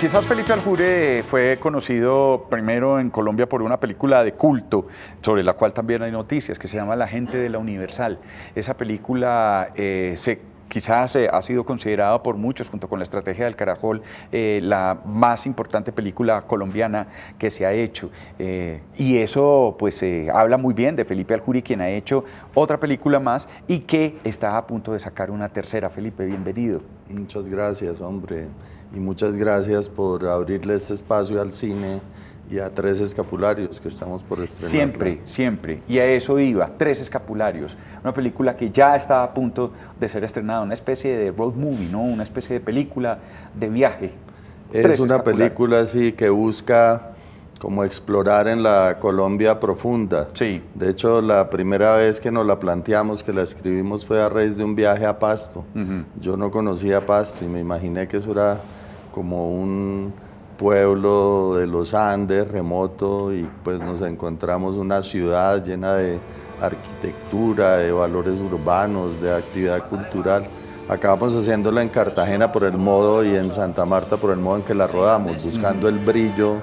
Quizás Felipe Aljure fue conocido primero en Colombia por una película de culto, sobre la cual también hay noticias, que se llama La gente de la Universal. Esa película quizás ha sido considerada por muchos, junto con La estrategia del caracol, la más importante película colombiana que se ha hecho. Y eso pues habla muy bien de Felipe Aljure, quien ha hecho otra película más y que está a punto de sacar una tercera. Felipe, bienvenido. Muchas gracias, hombre, y muchas gracias por abrirle este espacio al cine y a Tres Escapularios que estamos por estrenar. Siempre, siempre, y a eso iba, Tres Escapularios, una película que ya está a punto de ser estrenada, una especie de road movie, ¿no? Una especie de película de viaje. Es una película así que busca como explorar en la Colombia profunda. Sí. De hecho, la primera vez que nos la planteamos, que la escribimos, fue a raíz de un viaje a Pasto. Yo no conocía Pasto y me imaginé que eso era como un pueblo de los Andes, remoto, y pues nos encontramos una ciudad llena de arquitectura, de valores urbanos, de actividad cultural. Acabamos haciéndola en Cartagena por el modo y en Santa Marta por el modo en que la rodamos, buscando el brillo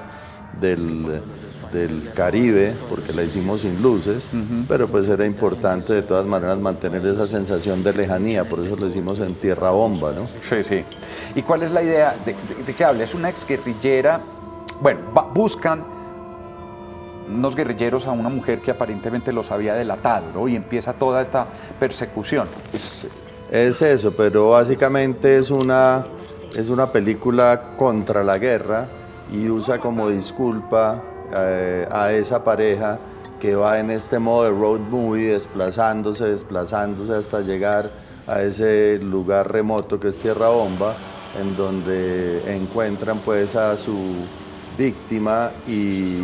del Caribe, porque la hicimos sin luces, pero pues era importante de todas maneras mantener esa sensación de lejanía, por eso lo hicimos en Tierra Bomba, ¿no? Sí, sí. ¿Y cuál es la idea? ¿De qué habla? Es una exguerrillera, bueno, buscan unos guerrilleros a una mujer que aparentemente los había delatado, ¿no? Y empieza toda esta persecución. Es eso, pero básicamente es una película contra la guerra y usa como disculpa a esa pareja que va en este modo de road movie, desplazándose hasta llegar a ese lugar remoto que es Tierra Bomba, en donde encuentran pues a su víctima y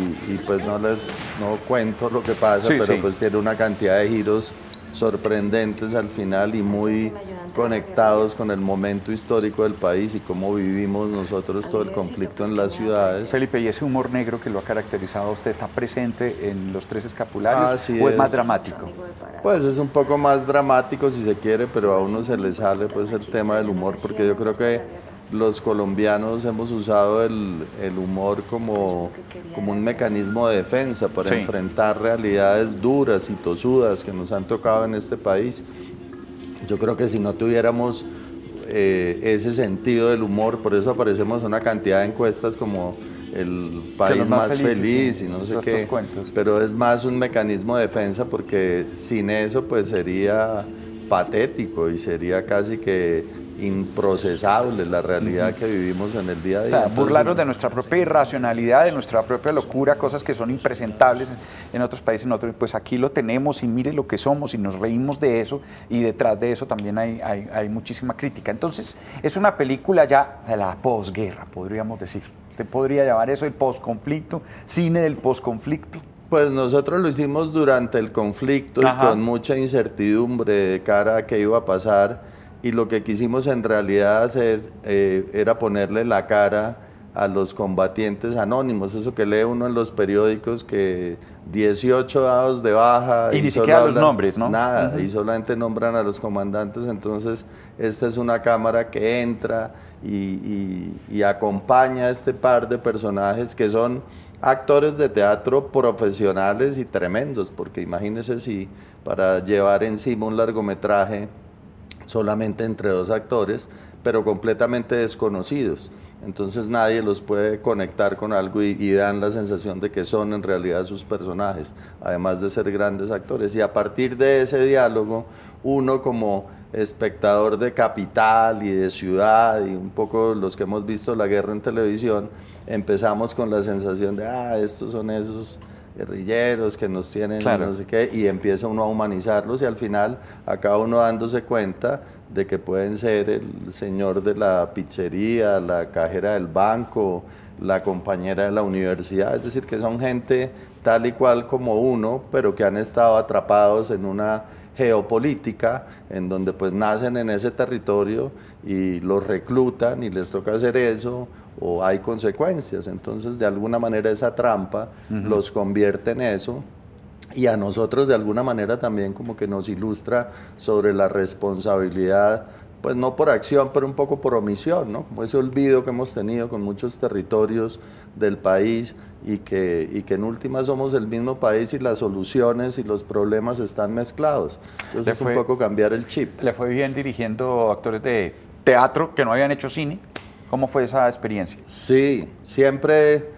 pues no cuento lo que pasa, pero pues tiene una cantidad de giros sorprendentes al final y muy conectados con el momento histórico del país y cómo vivimos nosotros todo el conflicto en las ciudades. Felipe, ¿y ese humor negro que lo ha caracterizado a usted está presente en Los Tres Escapularios o es más dramático? Pues es un poco más dramático si se quiere, pero a uno se le sale pues el tema del humor, porque yo creo que los colombianos hemos usado el humor como un mecanismo de defensa para enfrentar realidades duras y tosudas que nos han tocado en este país. Yo creo que si no tuviéramos ese sentido del humor, por eso aparecemos en una cantidad de encuestas como el país más feliz y no sé qué, pero es más un mecanismo de defensa, porque sin eso pues sería patético y sería casi que improcesable la realidad que vivimos en el día a día. Burlarnos de nuestra propia irracionalidad, de nuestra propia locura, cosas que son impresentables en otros países, pues aquí lo tenemos y mire lo que somos y nos reímos de eso, y detrás de eso también hay muchísima crítica. Entonces es una película ya de la posguerra, podríamos decir. ¿Usted podría llamar eso el posconflicto, cine del posconflicto? Pues nosotros lo hicimos durante el conflicto y con mucha incertidumbre de cara a qué iba a pasar. Y lo que quisimos en realidad hacer era ponerle la cara a los combatientes anónimos, eso que lee uno en los periódicos, que 18 dados de baja. Y ni siquiera los nombres, ¿no? Nada, y solamente nombran a los comandantes. Entonces esta es una cámara que entra y acompaña a este par de personajes que son actores de teatro profesionales y tremendos, porque imagínense si para llevar encima un largometraje solamente entre dos actores, pero completamente desconocidos. Entonces nadie los puede conectar con algo y dan la sensación de que son en realidad sus personajes, además de ser grandes actores. Y a partir de ese diálogo, uno como espectador de Capital y de Ciudad, y un poco los que hemos visto la guerra en televisión, empezamos con la sensación de, estos son esos guerrilleros que nos tienen no sé qué, y empieza uno a humanizarlos y al final acaba uno dándose cuenta de que pueden ser el señor de la pizzería, la cajera del banco, la compañera de la universidad, es decir, que son gente tal y cual como uno, pero que han estado atrapados en una geopolítica en donde pues nacen en ese territorio y los reclutan y les toca hacer eso, o hay consecuencias. Entonces de alguna manera esa trampa los convierte en eso, y a nosotros de alguna manera también como que nos ilustra sobre la responsabilidad pues no por acción, pero un poco por omisión, ¿no? Como ese olvido que hemos tenido con muchos territorios del país y que en última somos el mismo país y las soluciones y los problemas están mezclados. Entonces es un poco cambiar el chip. ¿Le fue bien dirigiendo actores de teatro que no habían hecho cine? ¿Cómo fue esa experiencia? Sí, siempre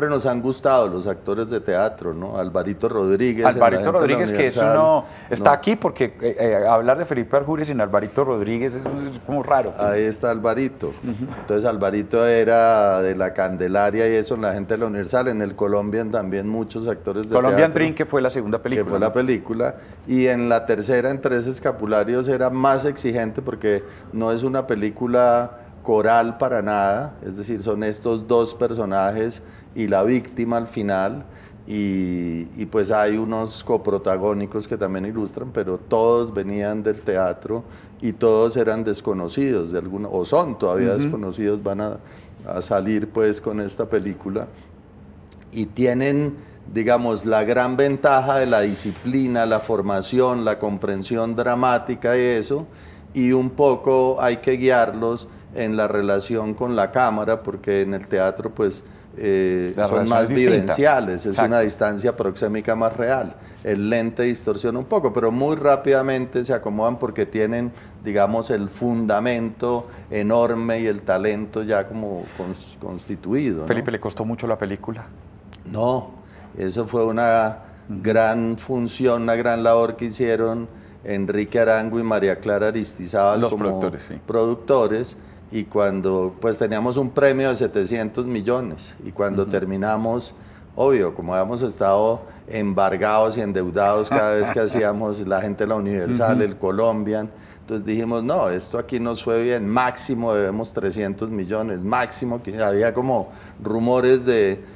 nos han gustado los actores de teatro, ¿no? Alvarito Rodríguez. Alvarito Rodríguez, que es uno, está aquí porque hablar de Felipe Arjuri sin Alvarito Rodríguez es como raro. Ahí está Alvarito. Entonces Alvarito era de la Candelaria y eso, la gente de la Universal. En el Colombian también muchos actores de Colombian teatro. Dream, que fue la segunda película. Que fue la película. Y en la tercera, en Tres Escapularios, era más exigente porque no es una película coral para nada, es decir, son estos dos personajes y la víctima al final, y pues hay unos coprotagónicos que también ilustran, pero todos venían del teatro y todos eran desconocidos de alguna, o son todavía desconocidos, van a salir pues con esta película, y tienen, digamos, la gran ventaja de la disciplina, la formación, la comprensión dramática y eso, y un poco hay que guiarlos en la relación con la cámara, porque en el teatro pues son más vivenciales, es una distancia proxémica más real. El lente distorsiona un poco, pero muy rápidamente se acomodan porque tienen, digamos, el fundamento enorme y el talento ya como constituido, ¿no? Felipe, ¿le costó mucho la película? No, eso fue una gran función, una gran labor que hicieron Enrique Arango y María Clara Aristizábal como productores. Y cuando pues teníamos un premio de 700 millones y cuando terminamos, obvio, como habíamos estado embargados y endeudados cada vez que hacíamos la gente de la Universal, el Colombian, entonces dijimos, no, esto aquí nos fue bien, máximo debemos 300 millones, máximo, que había como rumores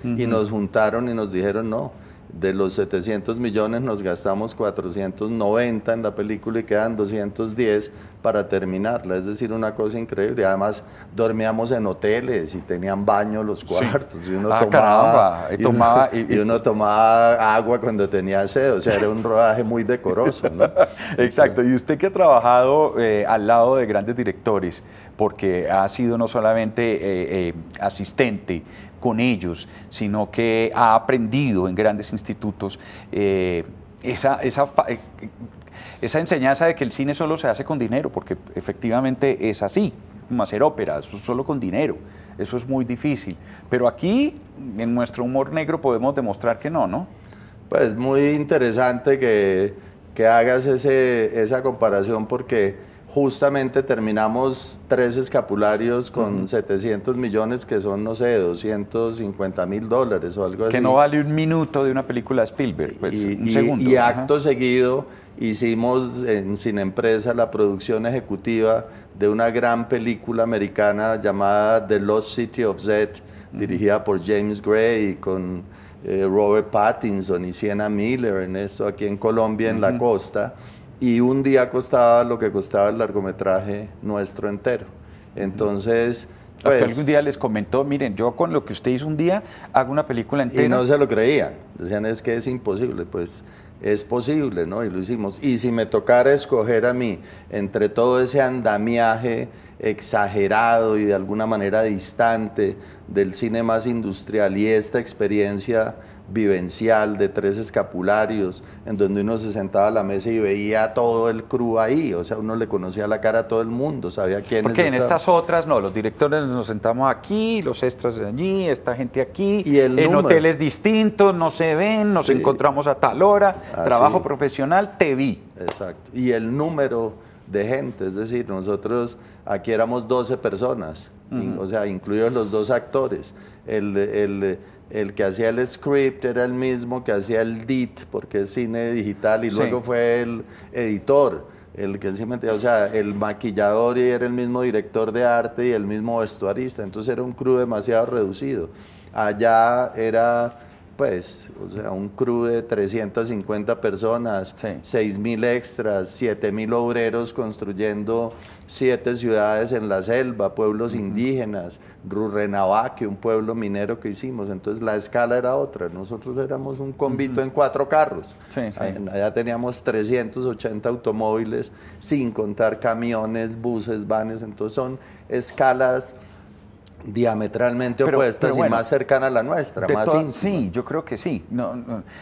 y nos juntaron y nos dijeron, no, de los 700 millones nos gastamos 490 en la película y quedan 210 para terminarla, es decir, una cosa increíble. Además dormíamos en hoteles y tenían baño los cuartos, y uno tomaba agua cuando tenía sed, o sea, era un rodaje muy decoroso, ¿no? Exacto, y usted que ha trabajado al lado de grandes directores, porque ha sido no solamente asistente con ellos, sino que ha aprendido en grandes institutos esa enseñanza de que el cine solo se hace con dinero, porque efectivamente es así, como hacer ópera, eso es solo con dinero, eso es muy difícil. Pero aquí, en nuestro humor negro, podemos demostrar que no, ¿no? Pues muy interesante que hagas esa comparación, porque justamente terminamos Tres Escapularios con 700 millones, que son, no sé, $250.000 o algo así. Que no vale un minuto de una película de Spielberg, pues, un segundo. Y acto seguido hicimos en Cineempresa la producción ejecutiva de una gran película americana llamada The Lost City of Z, dirigida por James Gray, con Robert Pattinson y Sienna Miller, en esto aquí en Colombia, en la costa. Y un día costaba lo que costaba el largometraje nuestro entero. Entonces, pues... Hasta algún día les comentó, miren, yo con lo que usted hizo un día, hago una película entera. Y no se lo creían. Decían, es que es imposible. Pues es posible, ¿no? Y lo hicimos. Y si me tocara escoger a mí, entre todo ese andamiaje exagerado y de alguna manera distante del cine más industrial y esta experiencia vivencial de Tres Escapularios, en donde uno se sentaba a la mesa y veía todo el crew ahí, o sea, uno le conocía la cara a todo el mundo, sabía quiénes Porque en estaban. estas otras, no, los directores nos sentamos aquí, los extras allí, esta gente aquí, y en hoteles distintos, no se ven, nos encontramos a tal hora, trabajo profesional, te vi. Exacto, y el número de gente, es decir, nosotros aquí éramos 12 personas, o sea, incluidos los dos actores, el que hacía el script era el mismo que hacía el DIT, porque es cine digital, y luego fue el editor, el que o sea, el maquillador, y era el mismo director de arte y el mismo vestuarista, entonces era un crew demasiado reducido. Allá era pues, o sea, un crew de 350 personas, Sí. 6.000 extras, 7.000 obreros construyendo 7 ciudades en la selva, pueblos indígenas, Rurrenabaque, un pueblo minero que hicimos. Entonces la escala era otra. Nosotros éramos un convito en 4 carros. Sí, sí. Allá teníamos 380 automóviles, sin contar camiones, buses, vanes. Entonces son escalas diametralmente opuestas bueno, y más cercana a la nuestra, más íntima. Sí, yo creo que sí.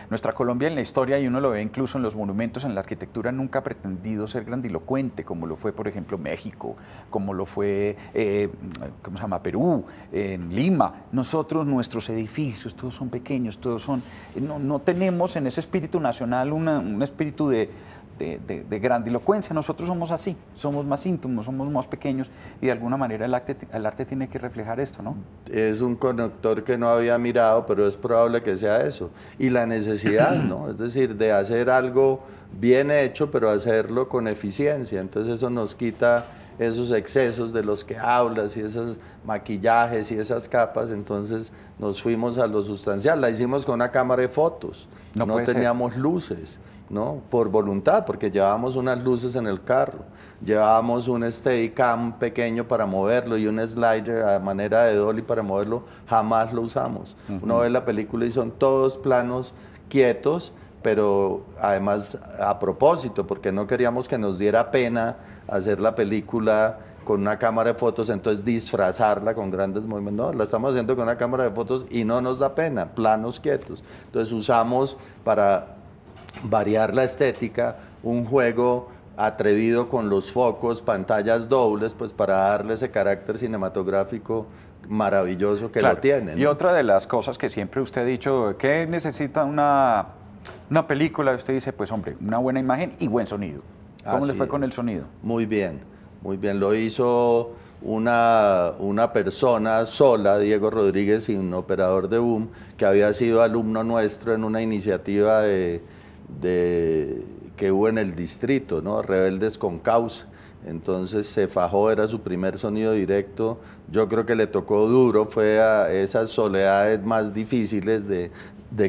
Nuestra Colombia en la historia, y uno lo ve incluso en los monumentos, en la arquitectura, nunca ha pretendido ser grandilocuente, como lo fue, por ejemplo, México, como lo fue, ¿cómo se llama?, Perú, en Lima. Nosotros, nuestros edificios, todos son pequeños, todos son... No tenemos en ese espíritu nacional un espíritu de grandilocuencia. Nosotros somos así, somos más íntimos, somos más pequeños, y de alguna manera el arte tiene que reflejar esto, ¿no? Es un conector que no había mirado, pero es probable que sea eso. Y la necesidad, ¿no? Es decir, de hacer algo bien hecho, pero hacerlo con eficiencia. Entonces eso nos quita esos excesos de los que hablas y esos maquillajes y esas capas. Entonces nos fuimos a lo sustancial. La hicimos con una cámara de fotos, no teníamos luces, ¿no? Por voluntad, porque llevábamos unas luces en el carro, llevábamos un Steadicam pequeño para moverlo y un slider a manera de dolly para moverlo, jamás lo usamos. Uno ve la película y son todos planos quietos, pero además a propósito, porque no queríamos que nos diera pena hacer la película con una cámara de fotos, entonces disfrazarla con grandes movimientos. No, la estamos haciendo con una cámara de fotos y no nos da pena, planos quietos. Entonces usamos para variar la estética, un juego atrevido con los focos, pantallas dobles, pues para darle ese carácter cinematográfico maravilloso que lo tienen. Y otra de las cosas que siempre usted ha dicho, ¿qué necesita una película? Usted dice, pues hombre, una buena imagen y buen sonido. ¿Cómo le fue con el sonido? Muy bien, muy bien. Lo hizo una persona sola, Diego Rodríguez, y un operador de boom, que había sido alumno nuestro en una iniciativa que hubo en el distrito, ¿no? Rebeldes con Causa. Entonces se fajó, era su primer sonido directo. Yo creo que le tocó duro, fue a esas soledades más difíciles de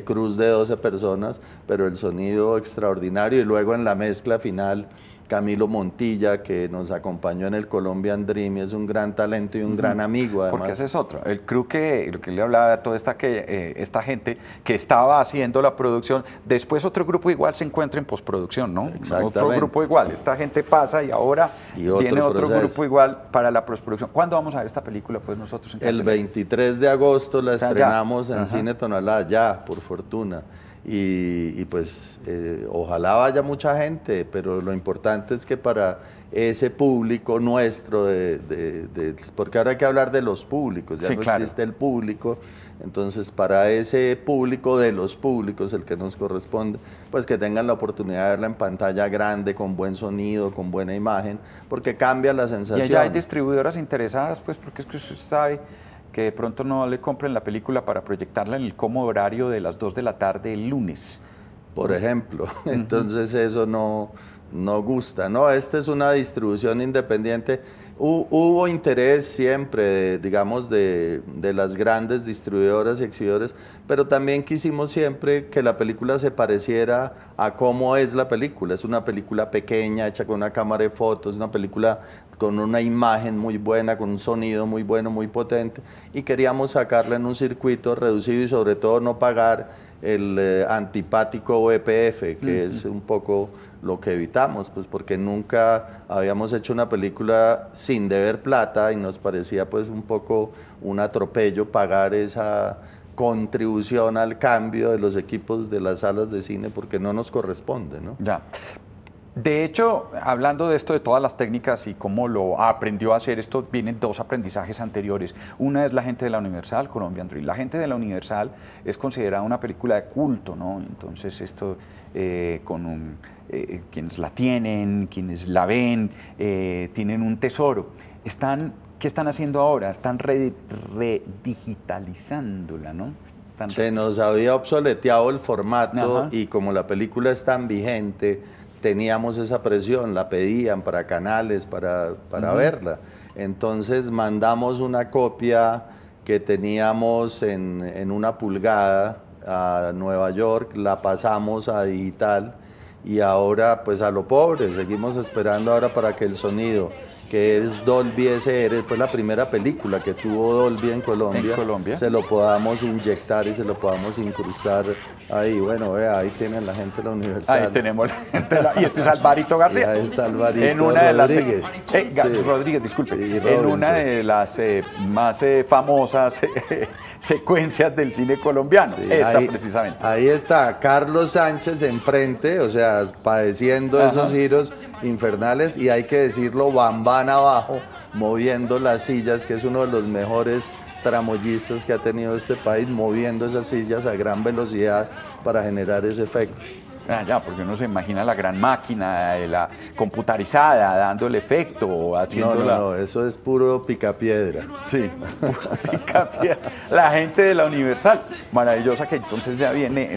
cruz de 12 personas, pero el sonido extraordinario. Y luego en la mezcla final, Camilo Montilla, que nos acompañó en el Colombian Dream, es un gran talento y un gran amigo, además. Porque ese es otro, el crew lo que le hablaba a toda esta gente que estaba haciendo la producción, después otro grupo igual se encuentra en postproducción, ¿no? Exactamente. Otro grupo igual, esta gente pasa y ahora viene otro grupo igual para la postproducción. ¿Cuándo vamos a ver esta película, pues, nosotros? El 23 de agosto la estrenamos en Cine Tonalá, ya, por fortuna. Y pues ojalá vaya mucha gente, pero lo importante es que para ese público nuestro, porque ahora hay que hablar de los públicos, ya no existe el público, entonces para ese público de los públicos, el que nos corresponde, pues que tengan la oportunidad de verla en pantalla grande, con buen sonido, con buena imagen, porque cambia la sensación. Y allá hay distribuidoras interesadas, pues, porque es que usted sabe que de pronto no le compren la película para proyectarla en el cómodo horario de las 2 de la tarde el lunes. Por ejemplo, entonces eso no gusta, ¿no? Esta es una distribución independiente. Hubo interés siempre, digamos, de las grandes distribuidoras y exhibidores, pero también quisimos siempre que la película se pareciera a cómo es la película. Es una película pequeña, hecha con una cámara de fotos, una película con una imagen muy buena, con un sonido muy bueno, muy potente, y queríamos sacarla en un circuito reducido y sobre todo no pagar el antipático VPF, que es un poco lo que evitamos, pues porque nunca habíamos hecho una película sin deber plata y nos parecía pues un poco un atropello pagar esa contribución al cambio de los equipos de las salas de cine porque no nos corresponde, ¿no? Ya. De hecho, hablando de esto, de todas las técnicas y cómo lo aprendió a hacer, esto vienen 2 aprendizajes anteriores. Una es La gente de la Universal, Colombian Dream. La gente de la Universal es considerada una película de culto, ¿no? Entonces esto quienes la tienen, quienes la ven, tienen un tesoro. ¿Qué están haciendo ahora? Están redigitalizándola, ¿no? Se nos había obsoleteado el formato y como la película es tan vigente, teníamos esa presión, la pedían para canales, para verla. Entonces mandamos una copia que teníamos en 1 pulgada a Nueva York, la pasamos a digital y ahora pues a lo pobre, seguimos esperando ahora para que el sonido, que es Dolby SR, pues la primera película que tuvo Dolby en Colombia, se lo podamos inyectar y se lo podamos incrustar ahí. Bueno, vea, ahí tienen la gente de la Universal. Ahí tenemos la gente, y este es Alvarito García. Ahí está Alvarito en una Rodríguez. De las, Sí. Rodríguez, disculpe. Sí, en una de las más famosas secuencias del cine colombiano. Sí, esta ahí, precisamente. Ahí está Carlos Sánchez enfrente, o sea, padeciendo esos giros infernales, y hay que decirlo, Bambán abajo, moviendo las sillas, que es uno de los mejores tramoyistas que ha tenido este país, moviendo esas sillas a gran velocidad para generar ese efecto. Ya, porque uno se imagina la gran máquina, la computarizada, dándole efecto, haciendo No, eso es puro picapiedra. Sí, picapiedra. La gente de la Universal, maravillosa, que entonces ya viene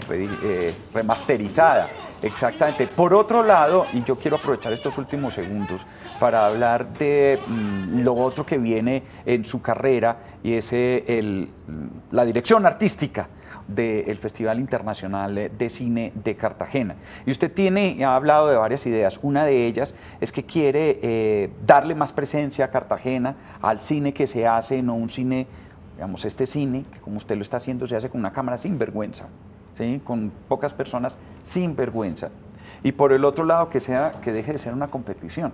remasterizada. Exactamente. Por otro lado, y yo quiero aprovechar estos últimos segundos para hablar de lo otro que viene en su carrera, y es la dirección artística del Festival Internacional de Cine de Cartagena. Y usted ha hablado de varias ideas. Una de ellas es que quiere darle más presencia a Cartagena, al cine que se hace, no un cine, digamos, este cine, que como usted lo está haciendo, se hace con una cámara sin vergüenza, ¿sí? Con pocas personas sin vergüenza. Y por el otro lado, que deje de ser una competición.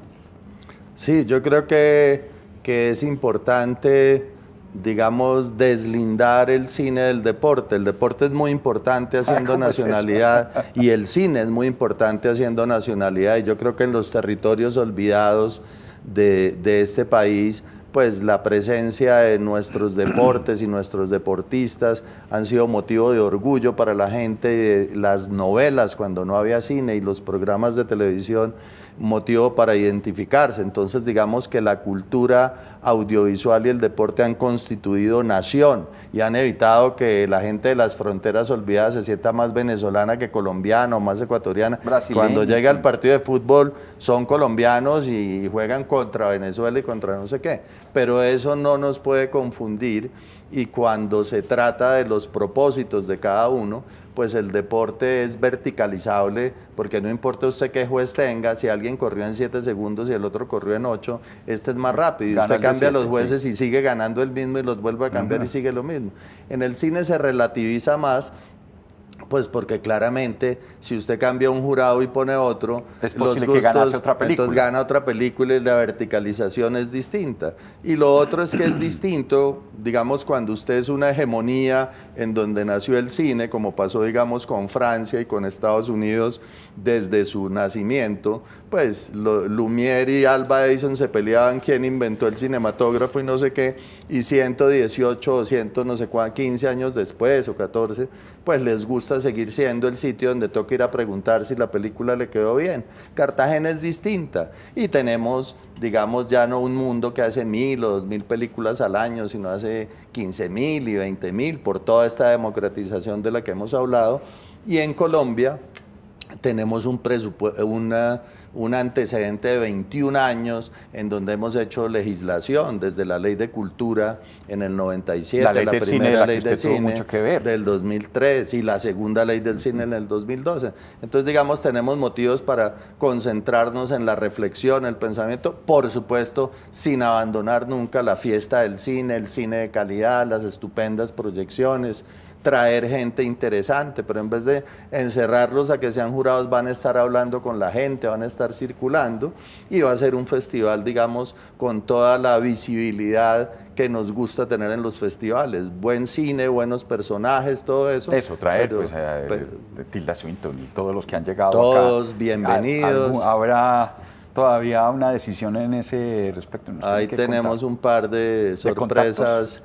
Sí, yo creo que es importante, digamos, deslindar el cine del deporte. El deporte es muy importante haciendo nacionalidad y el cine es muy importante haciendo nacionalidad, y yo creo que en los territorios olvidados de este país, pues la presencia de nuestros deportes y nuestros deportistas han sido motivo de orgullo para la gente. Las novelas, cuando no había cine, y los programas de televisión, motivo para identificarse. Entonces, digamos que la cultura audiovisual y el deporte han constituido nación y han evitado que la gente de las fronteras olvidadas se sienta más venezolana que colombiana o más ecuatoriana. Brasileño. Cuando llega el partido de fútbol son colombianos y juegan contra Venezuela y contra no sé qué, pero eso no nos puede confundir, y cuando se trata de los propósitos de cada uno, pues el deporte es verticalizable, porque no importa usted qué juez tenga, si alguien corrió en 7 segundos y el otro corrió en 8, este es más rápido, y usted cambia los jueces y sigue ganando el mismo y los vuelve a cambiar y sigue lo mismo. En el cine se relativiza más, pues porque claramente si usted cambia un jurado y pone otro, es posible que ganase otra película. Entonces gana otra película y la verticalización es distinta. Y lo otro es que es distinto, digamos, cuando usted es una hegemonía en donde nació el cine, como pasó, digamos, con Francia y con Estados Unidos desde su nacimiento, pues Lumière y Alva Edison se peleaban quién inventó el cinematógrafo y no sé qué, y 118 o 100, no sé cuánto, 15 años después o 14, pues les gusta seguir siendo el sitio donde toca ir a preguntar si la película le quedó bien. Cartagena es distinta y tenemos, digamos, ya no un mundo que hace 1000 o 2000 películas al año, sino hace 15.000 y 20.000 por toda esta democratización de la que hemos hablado. Y en Colombia tenemos un antecedente de 21 años en donde hemos hecho legislación, desde la Ley de Cultura en el 97, la primera ley de cine del 2003 y la segunda ley del cine en el 2012. Entonces, digamos, tenemos motivos para concentrarnos en la reflexión, el pensamiento, por supuesto, sin abandonar nunca la fiesta del cine, el cine de calidad, las estupendas proyecciones, traer gente interesante, pero en vez de encerrarlos a que sean jurados, van a estar hablando con la gente, van a estar circulando, y va a ser un festival, digamos, con toda la visibilidad que nos gusta tener en los festivales. Buen cine, buenos personajes, todo eso. Eso, traer Tilda Swinton y todos los que han llegado todos acá. Bienvenidos. Habrá todavía una decisión en ese respecto. Ahí tenemos un par de sorpresas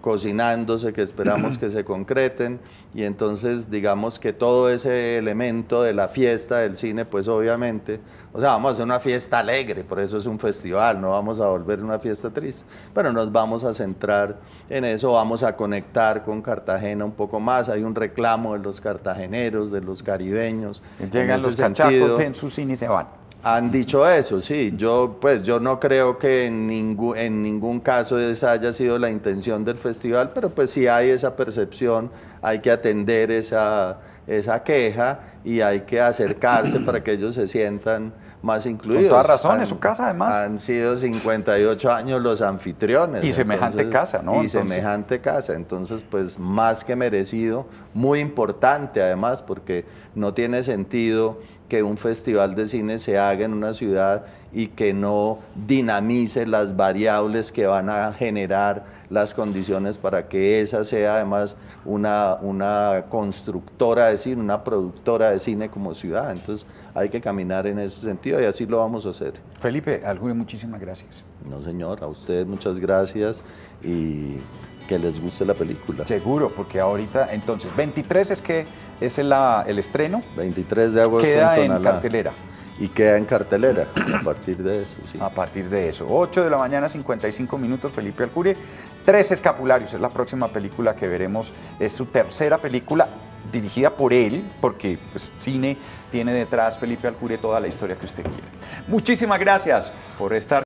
cocinándose que esperamos que se concreten, y entonces digamos que todo ese elemento de la fiesta del cine, pues obviamente, o sea, vamos a hacer una fiesta alegre, por eso es un festival, no vamos a volver una fiesta triste, pero nos vamos a centrar en eso, vamos a conectar con Cartagena un poco más, hay un reclamo de los cartageneros, de los caribeños. Llegan los cachacos, ven su cine y se van. Han dicho eso, sí. Yo no creo que en ningún caso esa haya sido la intención del festival, pero pues si hay esa percepción, hay que atender esa queja y hay que acercarse para que ellos se sientan más incluidos. Con toda razón, es su casa además. Han sido 58 años los anfitriones. Y semejante casa, ¿no? Y semejante casa, entonces pues más que merecido, muy importante además, porque no tiene sentido que un festival de cine se haga en una ciudad y que no dinamice las variables que van a generar las condiciones para que esa sea además una constructora de cine, una productora de cine como ciudad. Entonces hay que caminar en ese sentido y así lo vamos a hacer. Felipe Alcure, muchísimas gracias. No, señor, a ustedes muchas gracias y que les guste la película. Seguro, porque ahorita, entonces, 23 es el estreno. 23 de agosto queda en Tonalá. cartelera. Y queda en cartelera a partir de eso, sí. A partir de eso. 8 de la mañana, 55 minutos, Felipe Alcure. 3 escapularios, es la próxima película que veremos. Es su tercera película dirigida por él, porque pues, cine tiene detrás Felipe Alcure toda la historia que usted quiere. Muchísimas gracias por estar